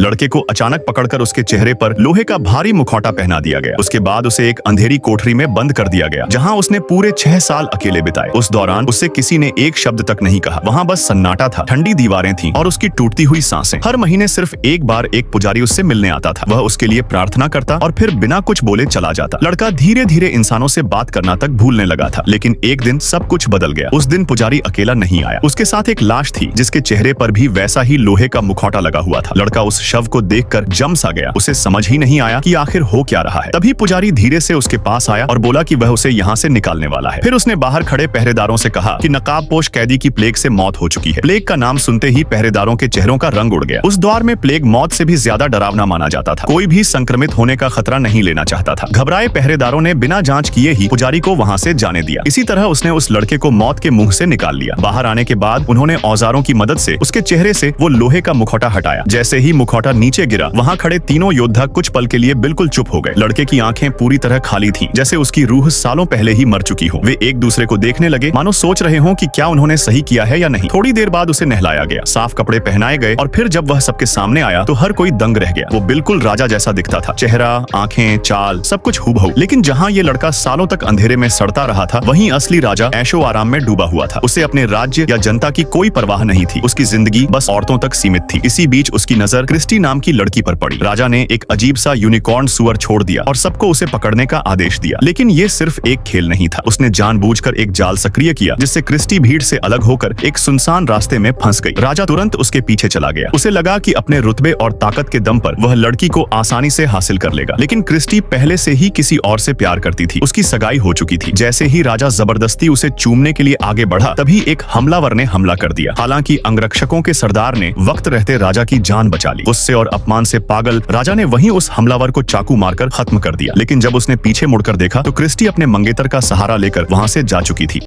लड़के को अचानक पकड़कर उसके चेहरे पर लोहे का भारी मुखौटा पहना दिया गया। उसके बाद उसे एक अंधेरी कोठरी में बंद कर दिया गया, जहां उसने पूरे 6 साल अकेले बिताए। उस दौरान उससे किसी ने एक शब्द तक नहीं कहा। वहां बस सन्नाटा था, ठंडी दीवारें थीं और उसकी टूटती हुई सांसें। हर महीने सिर्फ एक बार एक पुजारी उससे मिलने आता था। वह उसके लिए प्रार्थना करता और फिर बिना कुछ बोले चला जाता। लड़का धीरे धीरे इंसानों से बात करना तक भूलने लगा था। लेकिन एक दिन सब कुछ बदल गया। उस दिन पुजारी अकेला नहीं आया। उसके साथ एक लाश थी, जिसके चेहरे पर भी वैसा ही लोहे का मुखौटा लगा हुआ था। लड़का उस शव को देखकर जम सा गया। उसे समझ ही नहीं आया कि आखिर हो क्या रहा है। तभी पुजारी धीरे से उसके पास आया और बोला कि वह उसे यहाँ से निकालने वाला है। फिर उसने बाहर खड़े पहरेदारों से कहा कि नकाबपोश कैदी की प्लेग से मौत हो चुकी है। प्लेग का नाम सुनते ही पहरेदारों के चेहरों का रंग उड़ गया। उस दौर में प्लेग मौत से भी ज्यादा डरावना माना जाता था। कोई भी संक्रमित होने का खतरा नहीं लेना चाहता था। घबराए पहरेदारों ने बिना जांच किए ही पुजारी को वहाँ से जाने दिया। इसी तरह उसने उस लड़के को मौत के मुंह से निकाल लिया। बाहर आने के बाद उन्होंने औजारों की मदद से उसके चेहरे से वो लोहे का मुखौटा हटाया। जैसे ही मुखौटा नीचे गिरा, वहाँ खड़े तीनों योद्धा कुछ पल के लिए बिल्कुल चुप हो गए। लड़के की आंखें पूरी तरह खाली थीं, जैसे उसकी रूह सालों पहले ही मर चुकी हो। वे एक दूसरे को देखने लगे, मानो सोच रहे हों कि क्या उन्होंने सही किया है या नहीं। थोड़ी देर बाद उसे नहलाया गया, साफ कपड़े पहनाए गए और फिर जब वह सबके सामने आया तो हर कोई दंग रह गया। वो बिल्कुल राजा जैसा दिखता था। चेहरा, आंखें, चाल सब कुछ हूबहू। लेकिन जहाँ ये लड़का सालों तक अंधेरे में सड़ता रहा था, वहीं असली राजा ऐशो आराम में डूबा हुआ था। उसे अपने राज्य या जनता की कोई परवाह नहीं थी। उसकी जिंदगी बस औरतों तक सीमित थी। इसी बीच उसकी नजर क्रिस्टी नाम की लड़की पर पड़ी। राजा ने एक अजीब सा यूनिकॉर्न सुअर छोड़ दिया और सबको उसे पकड़ने का आदेश दिया। लेकिन ये सिर्फ एक खेल नहीं था। उसने जानबूझकर एक जाल सक्रिय किया, जिससे क्रिस्टी भीड़ से अलग होकर एक सुनसान रास्ते में फंस गई। राजा तुरंत उसके पीछे चला गया। उसे लगा कि अपने रुतबे और ताकत के दम पर वह लड़की को आसानी से हासिल कर लेगा। लेकिन क्रिस्टी पहले से ही किसी और से प्यार करती थी। उसकी सगाई हो चुकी थी। जैसे ही राजा जबरदस्ती उसे चूमने के लिए आगे बढ़ा, तभी एक हमलावर ने हमला कर दिया। हालांकि अंगरक्षकों के सरदार ने वक्त रहते राजा की जान बचा ली। गुस्से और अपमान से पागल राजा ने वहीं उस हमलावर को चाकू मारकर खत्म कर दिया। लेकिन जब उसने पीछे मुड़कर देखा तो क्रिस्टी अपने मंगेतर का सहारा लेकर वहां से जा चुकी थी।